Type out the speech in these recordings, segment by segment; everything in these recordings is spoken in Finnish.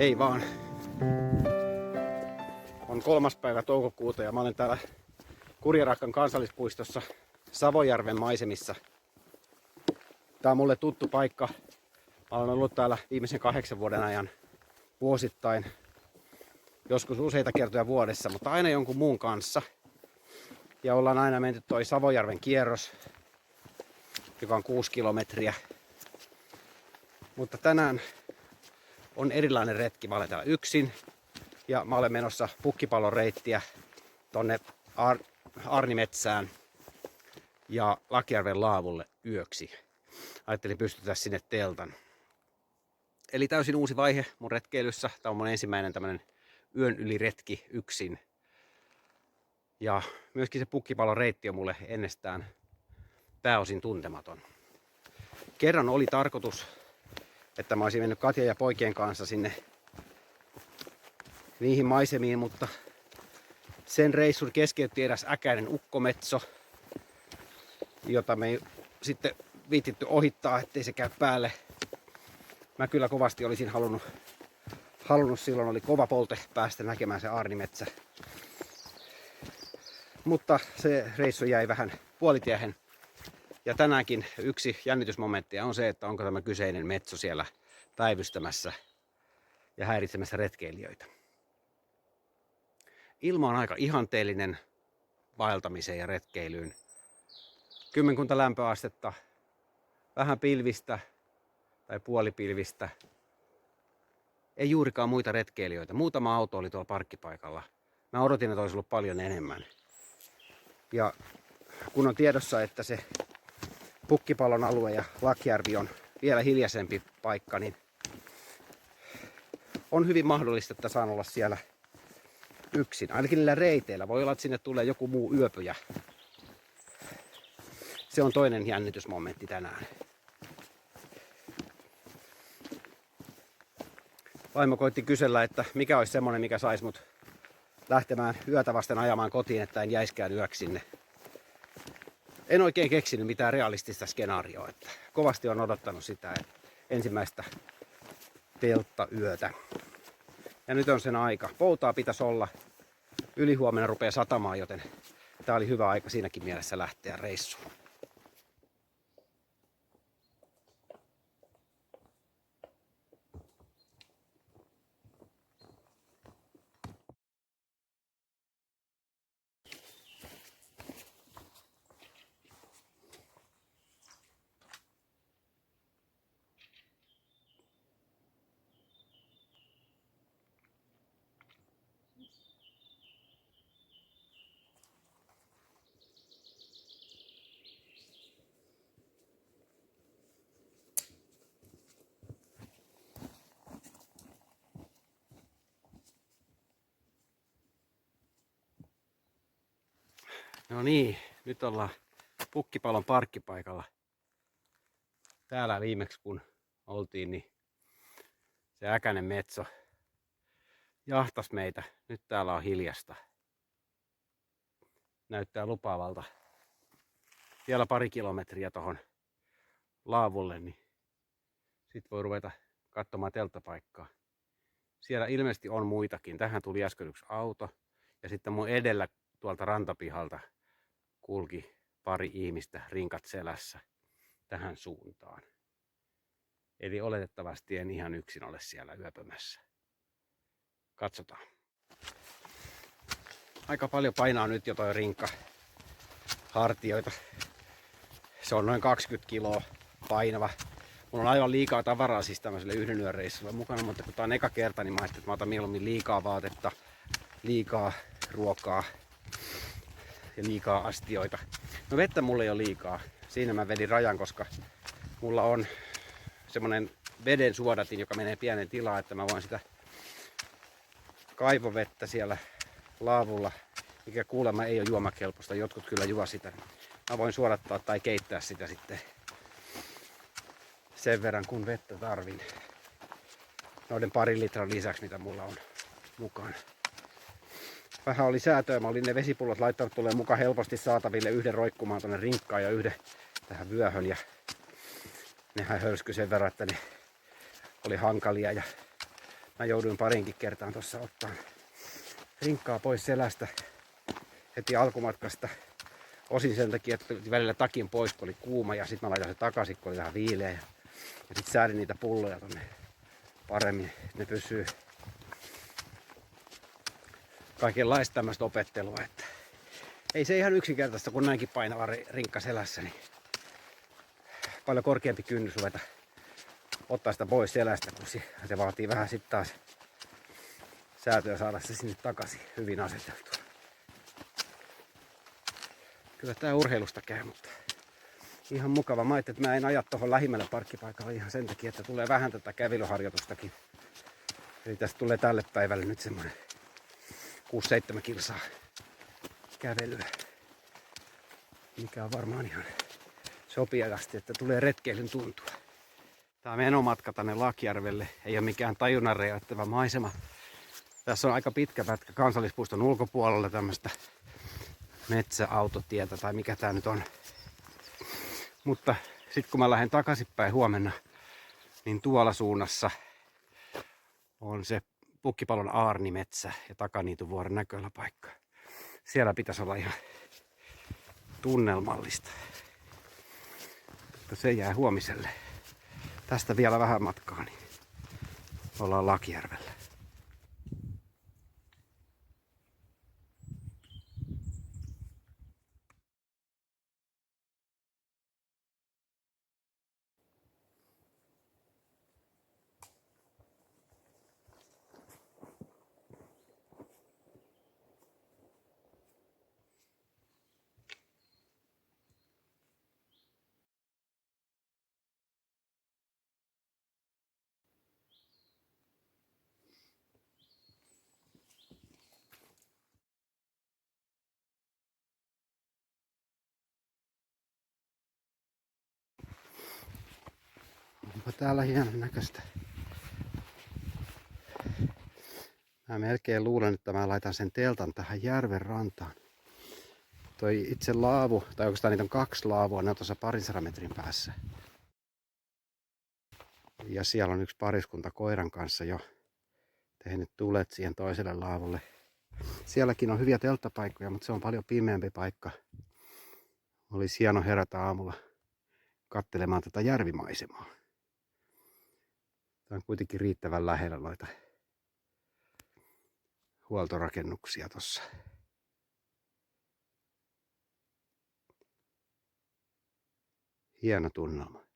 Hei vaan. On 3. päivä toukokuuta ja mä olen täällä Kurjenrahkan kansallispuistossa Savojärven maisemissa. Tää on mulle tuttu paikka. Mä olen ollut täällä viimeisen 8 vuoden ajan vuosittain. Joskus useita kertoja vuodessa, mutta aina jonkun muun kanssa. Ja ollaan aina menty toi Savojärven kierros, joka on 6 kilometriä. Mutta tänään on erilainen retki. Mä olen täällä yksin ja mä olen menossa Pukkipallon reittiä tonne Arnimetsään ja Lakijärven laavulle yöksi. Ajattelin pystyttää sinne teltan. Eli täysin uusi vaihe mun retkeilyssä. Tämä on mun ensimmäinen tämmönen yön yli retki yksin. Ja myöskin se Pukkipallon reitti on mulle ennestään pääosin tuntematon. Kerran oli tarkoitus, että mä olisin mennyt Katja ja poikien kanssa sinne niihin maisemiin, mutta sen reissun keskeytti eräs äkäinen ukkometso, jota me ei sitten viititty ohittaa, ettei se käy päälle. Mä kyllä kovasti olisin halunnut silloin, oli kova polte päästä näkemään se Arnimetsä. Mutta se reissu jäi vähän puolitiehen. Ja tänäänkin yksi jännitysmomenttia on se, että onko tämä kyseinen metso siellä päivystämässä ja häiritsemässä retkeilijöitä. Ilma on aika ihanteellinen vaeltamiseen ja retkeilyyn. Kymmenkunta lämpöastetta, vähän pilvistä tai puolipilvistä. Ei juurikaan muita retkeilijöitä. Muutama auto oli tuolla parkkipaikalla. Mä odotin, että olisi ollut paljon enemmän. Ja kun on tiedossa, että se Pukkipallon alue ja Lakijärvi on vielä hiljaisempi paikka, niin on hyvin mahdollista, että saan olla siellä yksin. Ainakin niillä reiteillä. Voi olla, että sinne tulee joku muu yöpyjä. Se on toinen jännitysmomentti tänään. Vaimo koitti kysellä, että mikä olisi semmonen, mikä saisi mut lähtemään yötä vasten ajamaan kotiin, että en jäiskään yöksi sinne. En oikein keksinyt mitään realistista skenaarioa. Että kovasti on odottanut sitä ensimmäistä telttayötä. Ja nyt on sen aika. Poutaa pitäisi olla. Ylihuomenna rupeaa satamaan, joten tää oli hyvä aika siinäkin mielessä lähteä reissuun. No niin, nyt ollaan Pukkipallon parkkipaikalla. Täällä viimeksi kun oltiin, niin se äkäinen metso jahtas meitä. Nyt täällä on hiljasta. Näyttää lupaavalta. Vielä pari kilometriä tohon laavulle, niin sit voi ruveta katsomaan telttapaikkaa. Siellä ilmeisesti on muitakin. Tähän tuli äsken yksi auto ja sitten mun edellä tuolta rantapihalta kulki pari ihmistä rinkat selässä tähän suuntaan. Eli oletettavasti en ihan yksin ole siellä yöpymässä. Katsotaan. Aika paljon painaa nyt jo toi rinkka hartioita. Se on noin 20 kiloa painava. Mulla on aivan liikaa tavaraa siis tämmöiselle yhden yön reissulla mukana, mutta kun tää on eka kerta, niin mä ajattelin, että mä otan mieluummin liikaa vaatetta, liikaa ruokaa ja liikaa astioita. No vettä mulla ei ole liikaa. Siinä mä vedin rajan, koska mulla on semmonen veden suodatin, joka menee pienen tilaan, että mä voin sitä kaivovettä siellä laavulla, mikä kuulemma ei ole juomakelpoista. Jotkut kyllä juo sitä. Mä voin suodattaa tai keittää sitä sitten sen verran, kun vettä tarvin. Noiden 2 litran lisäksi, mitä mulla on mukana. Vähän oli säätöä. Mä olin ne vesipullot laittanut tulee mukaan helposti saataville, yhden roikkumaan tonne rinkkaan ja yhden tähän vyöhön. Ja nehän hörskyi sen verran, että ne oli hankalia. Ja Mä jouduin parinkin kertaan tuossa ottaa rinkkaa pois selästä heti alkumatkasta. Osin sen takia, että välillä takin pois, kun oli kuuma, ja sitten mä laitan se takaisin, kun oli vähän viileä. Ja sitten säädin niitä pulloja tonne paremmin. Ne pysyy kaikenlaista tämmöistä opettelua. Että ei se ihan yksinkertaista, kun näinkin painava rinkka selässä, niin paljon korkeampi kynnys ruveta ottaa sitä pois selästä, kun se vaatii vähän sitten taas säätöä saada se sinne takaisin hyvin aseteltua. Kyllä tää urheilusta käy, mutta ihan mukava. Mä ajattelin, että mä en aja tuohon lähimmälle parkkipaikalle ihan sen takia, että tulee vähän tätä kävelyharjoitustakin. Eli tästä tulee tälle päivälle nyt semmonen 6-7 kilsaa kävelyä. Mikä on varmaan ihan sopiavasti, että tulee retkeilyn tuntua. Tää menomatka tänne Laakjärvelle ei ole mikään tajunnan räjäyttävä maisema. Tässä on aika pitkä pätkä kansallispuiston ulkopuolella tämmöistä metsäautotietä tai mikä tää nyt on. Mutta sitten kun mä lähden takaisinpäin huomenna, niin tuolla suunnassa on se Pukkipalon aarnimetsä ja Takaniityvuoren näköalapaikka. Siellä pitäisi olla ihan tunnelmallista. Mutta se jää huomiselle. Tästä vielä vähän matkaa, niin ollaan Laakjärvellä. Onpa täällä hienon näköistä. Mä melkein luulen, että mä laitan sen teltan tähän järven rantaan. Toi itse laavu, tai oikeastaan niitä on 2 laavua, ne on tuossa 200 metrin päässä. Ja siellä on yksi pariskunta koiran kanssa jo tehnyt tulet siihen toiselle laavulle. Sielläkin on hyviä telttapaikkoja, mutta se on paljon pimeämpi paikka. Olisi hieno herätä aamulla katselemaan tätä järvimaisemaa. Tämä on kuitenkin riittävän lähellä noita huoltorakennuksia tossa. Hieno tunnelma.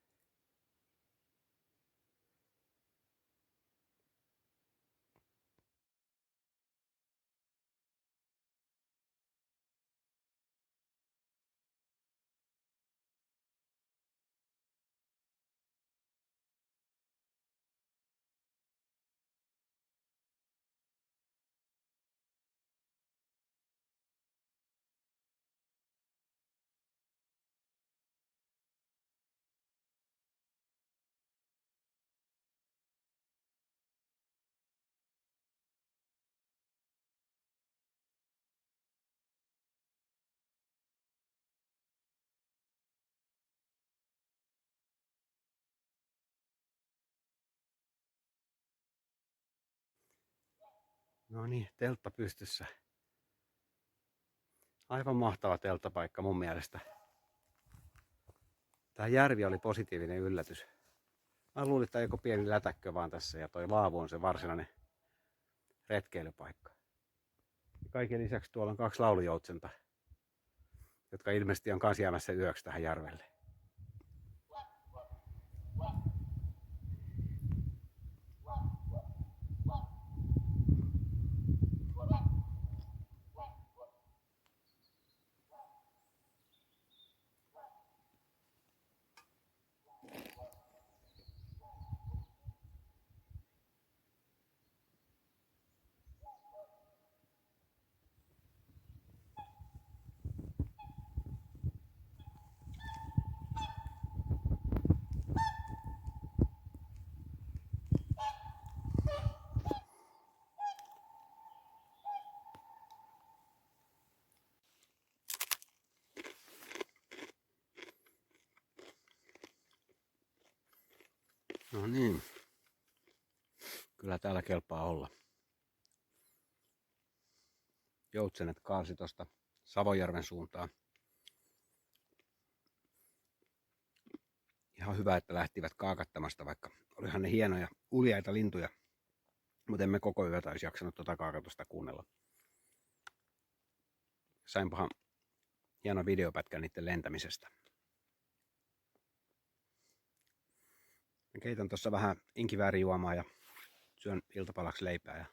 No niin, teltta pystyssä. Aivan mahtava telttapaikka mun mielestä. Tää järvi oli positiivinen yllätys. Mä luulin, että joku pieni lätäkkö vaan tässä ja toi laavu on se varsinainen retkeilypaikka. Kaiken lisäksi tuolla on 2 laulujoutsenta, jotka ilmeisesti on kans jäämässä yöksi tähän järvelle. No niin. Kyllä täällä kelpaa olla. Joutsenet kaarsi tuosta Savojärven suuntaan. Ihan hyvä, että lähtivät kaakattamasta, vaikka olihan ne hienoja uljaita lintuja. Mutta emme koko yötä olisi jaksanut tuota kaakatusta kuunnella. Sainpahan hieno videopätkä niiden lentämisestä. Mä keitän tuossa vähän inkiväärijuomaa ja syön iltapalaksi leipää. Ja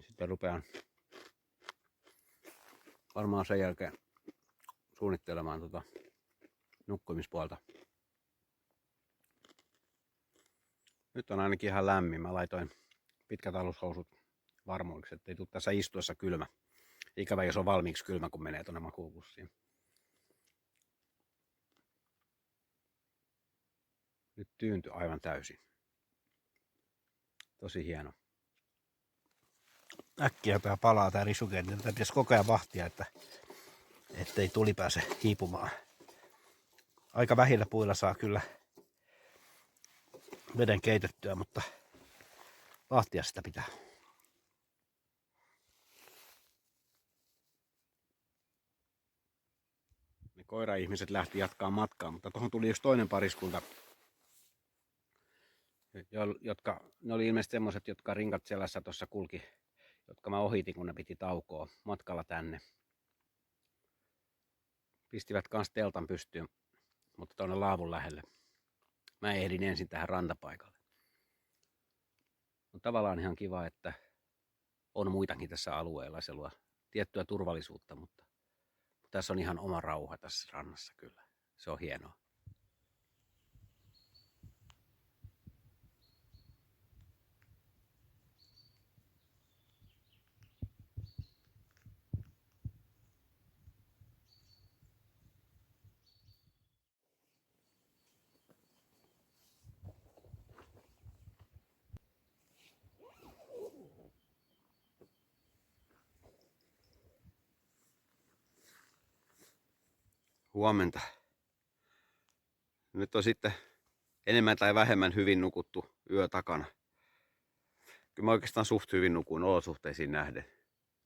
sitten rupean varmaan sen jälkeen suunnittelemaan nukkumispuolta. Nyt on ainakin ihan lämmin. Mä laitoin pitkät alushousut varmuiksi, ettei tule tässä istuessa kylmä. Ikävä, jos on valmiiksi kylmä, kun menee tuonne makuupussiin. Nyt tyyntyi aivan täysin. Tosi hieno. Äkkiä tää palaa tää risuke, niin tätä pitäisi koko ajan vahtia, ettei tuli pääse hiipumaan. Aika vähillä puilla saa kyllä veden keitettyä, mutta vahtia sitä pitää. Ne koira-ihmiset lähti jatkaa matkaa, mutta tuohon tuli yksi toinen pariskunta, ne oli ilmeisesti semmoiset, jotka rinkat selässä tuossa kulki, jotka mä ohitin, kun ne piti taukoa matkalla tänne. Pistivät kans teltan pystyyn, mutta tuonne laavun lähelle. Mä ehdin ensin tähän rantapaikalle. On tavallaan ihan kiva, että on muitakin tässä alueella. Se luo tiettyä turvallisuutta, mutta tässä on ihan oma rauha tässä rannassa kyllä. Se on hienoa. Huomenta. Nyt on sitten enemmän tai vähemmän hyvin nukuttu yö takana. Kyllä mä oikeastaan suht hyvin nukuin olosuhteisiin nähden.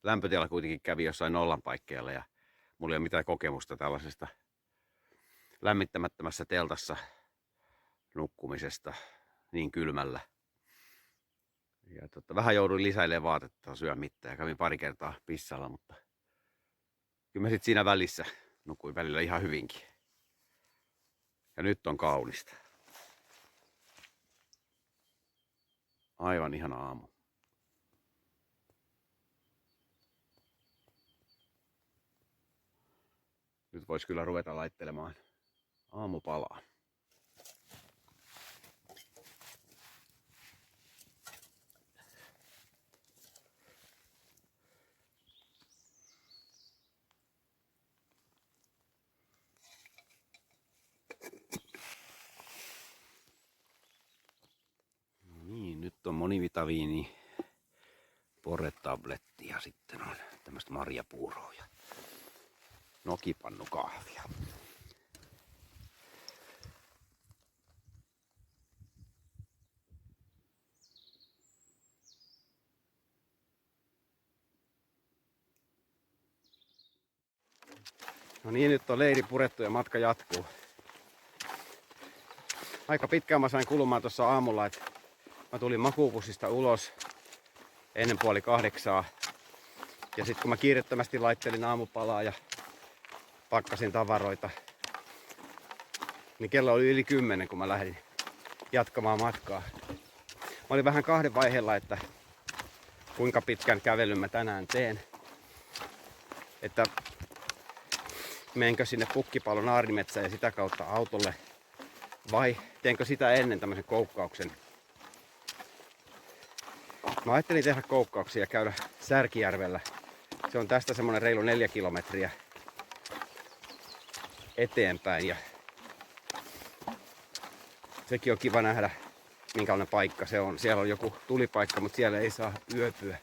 Lämpötila kuitenkin kävi jossain nollan paikkeilla ja mulla ei ole mitään kokemusta tällaisesta lämmittämättömässä teltassa nukkumisesta niin kylmällä. Ja vähän jouduin lisäilemään vaatetta syömittä ja kävin pari kertaa pissalla, mutta kyllä mä sit siinä välissä nukuin välillä ihan hyvinkin. Ja nyt on kaunista. Aivan ihana aamu. Nyt voisi kyllä ruveta laittelemaan aamupalaa. Niin, nyt on monivitamiini poretabletti ja sitten on tämmöistä marjapuuroa ja nokipannukahvia. No niin, nyt on leiri purettu ja matka jatkuu. Aika pitkään mä sain kulumaan tuossa aamulla, että mä tulin makuupussista ulos ennen 7:30. Ja sitten kun mä kiirettömästi laittelin aamupalaa ja pakkasin tavaroita, niin kello oli yli 10, kun mä lähdin jatkamaan matkaa. Mä olin vähän kahden vaiheella, että kuinka pitkän kävelyn mä tänään teen. Että menenkö sinne Pukkipallon Aarimetsään ja sitä kautta autolle, vai teenkö sitä ennen tämmöisen koukkauksen. Mä ajattelin tehdä koukkauksia ja käydä Särkijärvellä. Se on tästä semmonen reilu 4 kilometriä eteenpäin ja sekin on kiva nähdä, minkälainen paikka se on. Siellä on joku tulipaikka, mutta siellä ei saa yöpyä.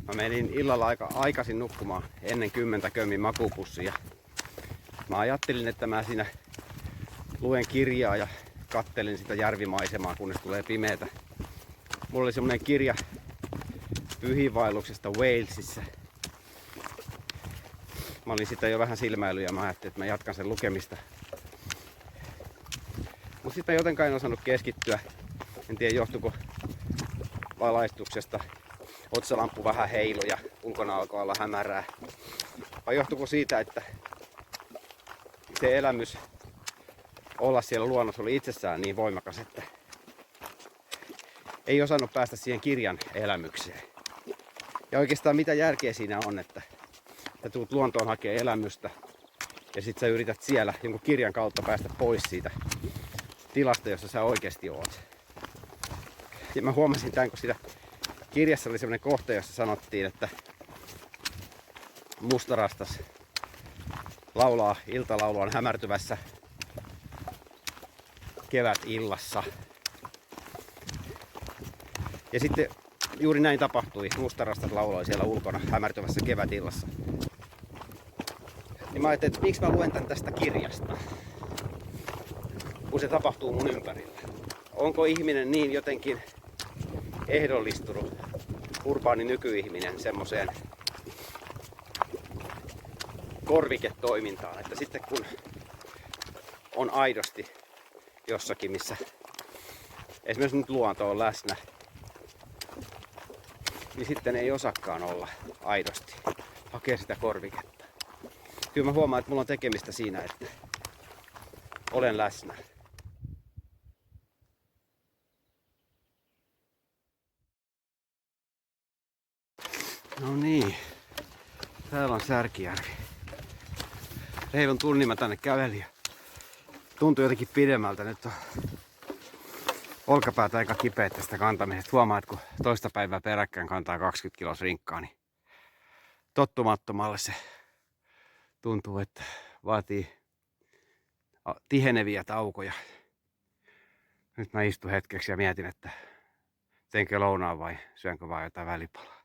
Mä menin illalla aika aikaisin nukkumaan ennen 10 kömmin makuupussia. Mä ajattelin, että mä siinä luen kirjaa ja kattelin sitä järvimaisemaa, kunnes tulee pimeätä. Mulla oli semmonen kirja pyhiinvaelluksesta Walesissa. Mä olin sitä jo vähän silmäillyt ja mä ajattelin, että mä jatkan sen lukemista. Mut sitten jotenkaan en osannut keskittyä. En tiedä johtuiko valaistuksesta. Otsalamppu vähän heilu ja ulkona alkoi olla hämärää. Vai johtuiko siitä, että se elämys olla siellä luonnossa oli itsessään niin voimakas, että ei osannut päästä siihen kirjan elämykseen. Ja oikeastaan mitä järkeä siinä on, että sä tulet luontoon hakemaan elämystä ja sit sä yrität siellä jonkun kirjan kautta päästä pois siitä tilasta, jossa sä oikeasti oot. Ja mä huomasin tämän, kun siinä kirjassa oli semmoinen kohta, jossa sanottiin, että mustarastas laulaa iltalauluaan hämärtyvässä kevätillassa. Ja sitten juuri näin tapahtui. Mustarastas lauloi siellä ulkona hämärtyvässä kevätillassa. Niin mä ajattelin, että miksi mä luen tän tästä kirjasta, kun se tapahtuu mun ympärillä. Onko ihminen niin jotenkin ehdollistunut, urbaani nykyihminen, semmoiseen korviketoimintaan, että sitten kun on aidosti jossakin, missä esimerkiksi nyt luonto on läsnä, niin sitten ei osakaan olla aidosti, hakea sitä korviketta. Kyllä mä huomaan, että mulla on tekemistä siinä, että olen läsnä. No niin, täällä on Särkijärvi. Reilun tunnin mä tänne kävelin ja tuntuu jotenkin pidemmältä. Nyt on olkapäät aika kipeät tästä kantamisesta. Huomaa, että kun toista päivää peräkkäin kantaa 20 kilos rinkkaa, niin tottumattomalle se tuntuu, että vaatii tiheneviä taukoja. Nyt mä istun hetkeksi ja mietin, että teenkö lounaan vai syönkö vaan jotain välipalaa.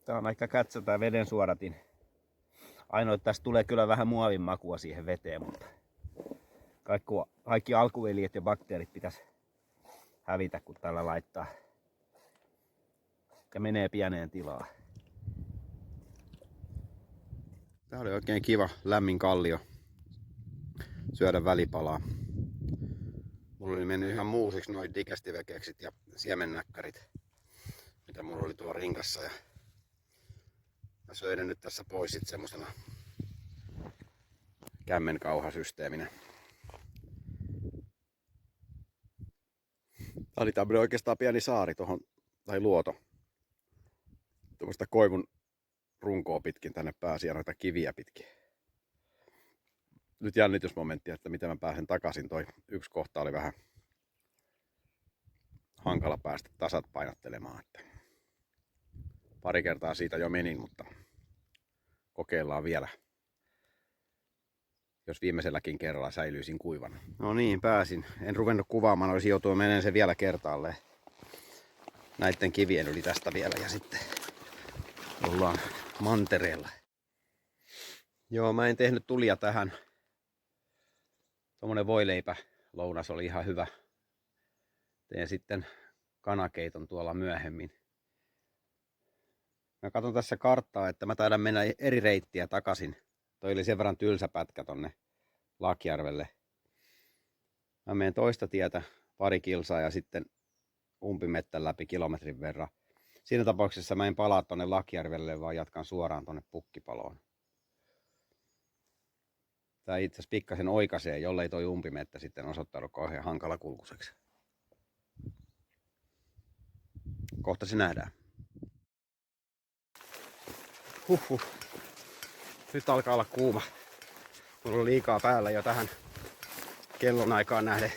Tää on aika kätsä tää veden suodatin. Ainoa, että tästä tulee kyllä vähän muovin makua siihen veteen, mutta kaikki alkueliöt ja bakteerit pitäisi hävitä, kun tällä laittaa. Ja menee pieneen tilaan. Tää oli oikein kiva lämmin kallio syödä välipalaa. Mulla oli mennyt ihan muusiksi noin digestive-keksit ja siemennäkkärit, mitä mulla oli tuolla rinkassa. Ja mä söin ne nyt tässä pois sit semmosena kämmenkauhasysteeminä. Tää oli tämmönen oikeastaan pieni saari tohon, tai luoto. Tuommoista koivun runkoa pitkin tänne pääsi ja noita kiviä pitkin. Nyt jännitysmomentti, että miten mä pääsen takaisin. Toi yksi kohta oli vähän hankala päästä tasat painattelemaan. Että pari kertaa siitä jo menin, mutta kokeillaan vielä. Jos viimeiselläkin kerralla säilyisin kuivana. No niin, pääsin. En ruvennut kuvaamaan, olisi joutunut menemään se vielä kertaalleen. Näitten kivien yli tästä vielä ja sitten ollaan mantereella. Joo, mä en tehnyt tulia tähän. Tommonen voileipä lounas oli ihan hyvä. teen sitten kanakeiton tuolla myöhemmin. Mä katson tässä karttaa, että mä taidan mennä eri reittiä takaisin. Toi oli sen verran tylsä pätkä tonne Lakjärvelle. Mä menen toista tietä pari kilsaa ja sitten umpimettän läpi kilometrin verran. Siinä tapauksessa mä en palaa tonne Lakjärvelle, vaan jatkan suoraan tonne Pukkipaloon. Tää itse asiassa pikkasen oikaisee, jollei toi umpimettä sitten osoittaudu kauhean hankala kulkuseksi. Kohta se nähdään. Huhhuh. Nyt alkaa olla kuuma. Mulla on liikaa päällä jo tähän kellonaikaan nähden.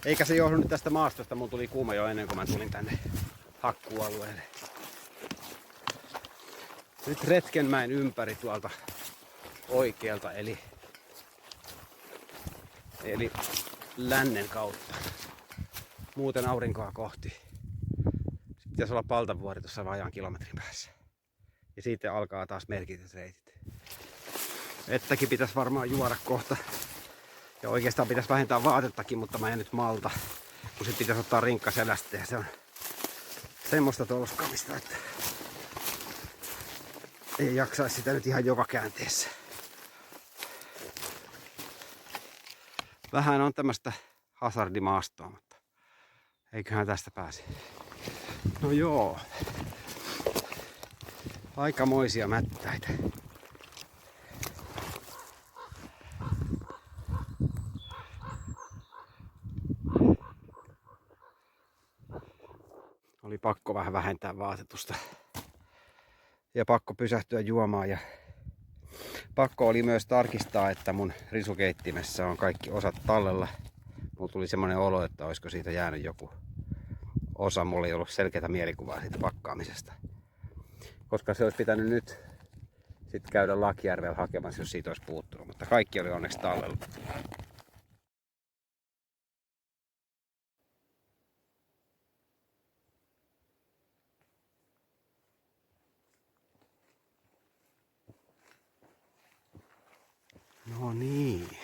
Eikä se johdu nyt tästä maastosta, mulla tuli kuuma jo ennen kuin mä tulin tänne hakkuualueelle. Nyt Retkenmäen ympäri tuolta oikealta, eli lännen kautta. Muuten aurinkoa kohti. Sitten pitäisi olla Paltanvuori tuossa vajaan kilometrin päässä. Ja siitä alkaa taas merkityt reitit. Vettäkin pitäisi varmaan juoda kohta. Ja oikeastaan pitäisi vähentää vaatettakin, mutta mä en nyt malta. Kun sit pitäisi ottaa rinkka selästä ja se on semmoista tolskamista, että ei jaksaisi sitä nyt ihan joka käänteessä. Vähän on tämmöstä hazardimaastoa, mutta eiköhän tästä pääse. No joo. Aikamoisia mättäitä. Oli pakko vähän vähentää vaatetusta. Ja pakko pysähtyä juomaan. Ja pakko oli myös tarkistaa, että mun risukeittimessä on kaikki osat tallella. Mulla tuli semmoinen olo, että olisiko siitä jäänyt joku osa. Mulla ei ollut selkeää mielikuvaa siitä pakkaamisesta. Koska se olisi pitänyt nyt sitten käydä Lakjärvellä hakemassa, jos siitä olisi puuttunut. Mutta kaikki oli onneksi tallella. No niin.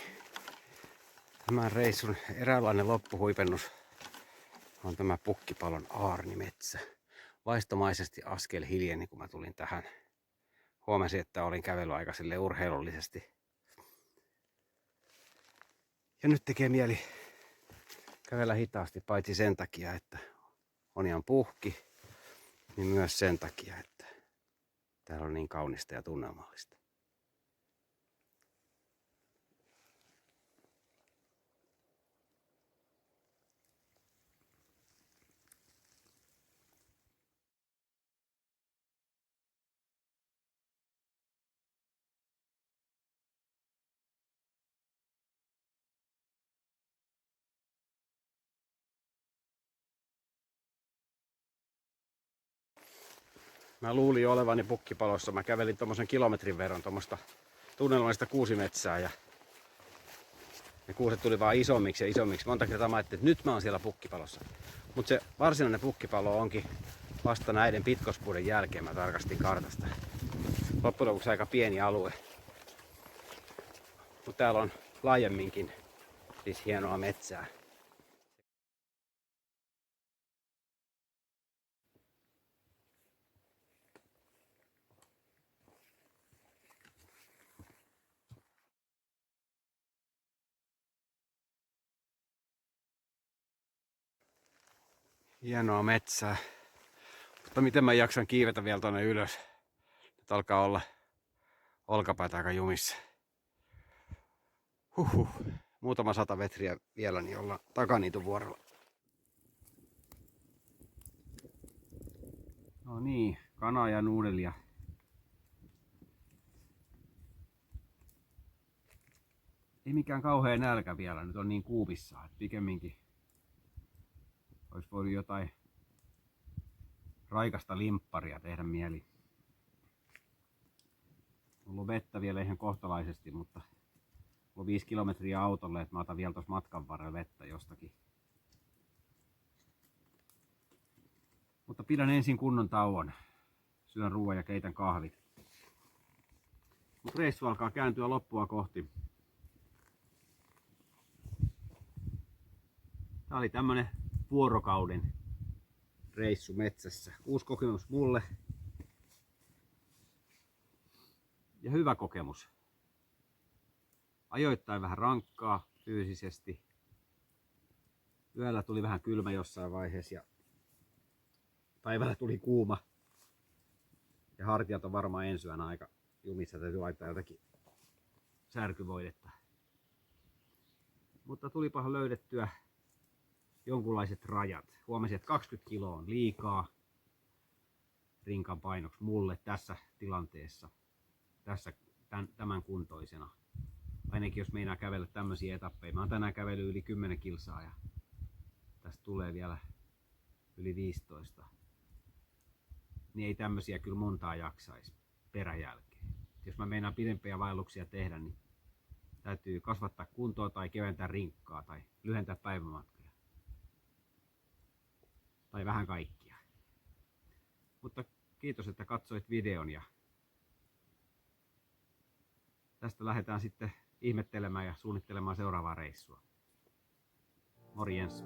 Tämän reissun eräänlainen loppuhuipennus on tämä Pukkipalon aarnimetsä. Vaistomaisesti askel hiljeni, kun mä tulin tähän. Huomasin, että olin kävellyt aika sille urheilullisesti. Ja nyt tekee mieli kävellä hitaasti, paitsi sen takia, että on ihan puhki, niin myös sen takia, että täällä on niin kaunista ja tunnelmallista. Mä luulin jo olevani Pukkipalossa. Mä kävelin tommosen kilometrin verran tommosta tunnelmallista kuusimetsää ja ne kuuset tuli vaan isommiksi ja isommiksi. Monta kertaa mä ajattelin, että nyt mä oon siellä Pukkipalossa. Mutta se varsinainen Pukkipalo onkin vasta näiden pitkospuiden jälkeen. Mä tarkastin kartasta. Loppujen lopuksi aika pieni alue. Mutta täällä on laajemminkin siis hienoa metsää. Hienoa metsää. Mutta miten mä jaksan kiivetä vielä tonne ylös? Nyt alkaa olla olkapäät aika jumissa. Huhhuh. Muutama 100 metriä vielä, niin ollaan Takaniitun vuorolla. No niin, kana ja nuudelia. Ei mikään kauhea nälkä vielä, nyt on niin kuumissa, että pikemminkin olisi voinut jotain raikasta limpparia tehdä mieli. On ollut vettä vielä ihan kohtalaisesti, mutta on 5 kilometriä autolle, että mä otan vielä tuossa matkan varrella vettä jostakin. Mutta pidän ensin kunnon tauon. Syön ruoan ja keitän kahvit. Mut reissu alkaa kääntyä loppua kohti. Tää oli tämmönen vuorokauden reissu metsässä. Uusi kokemus mulle. Ja hyvä kokemus. Ajoittain vähän rankkaa fyysisesti. Yöllä tuli vähän kylmä jossain vaiheessa ja päivällä tuli kuuma. Ja hartiat on varmaan ensi yönä aika jumissa, täytyy laittaa jotakin särkyvoidetta. Mutta tulipahan löydettyä jonkunlaiset rajat. Huomasin, että 20 kiloa on liikaa rinkan painoksi mulle tässä tilanteessa. Tämän kuntoisena. Ainakin jos meinaa kävellä tämmöisiä etappeja. Mä oon tänään kävellyt yli 10 kilsaa ja tästä tulee vielä yli 15. Niin ei tämmöisiä kyllä montaa jaksaisi peräjälkeen. Jos mä meinaan pidempiä vaelluksia tehdä, niin täytyy kasvattaa kuntoa tai keventää rinkkaa tai lyhentää päivämatkoja. Tai vähän kaikkia. Mutta kiitos, että katsoit videon ja tästä lähdetään sitten ihmettelemään ja suunnittelemaan seuraavaa reissua. Morjens!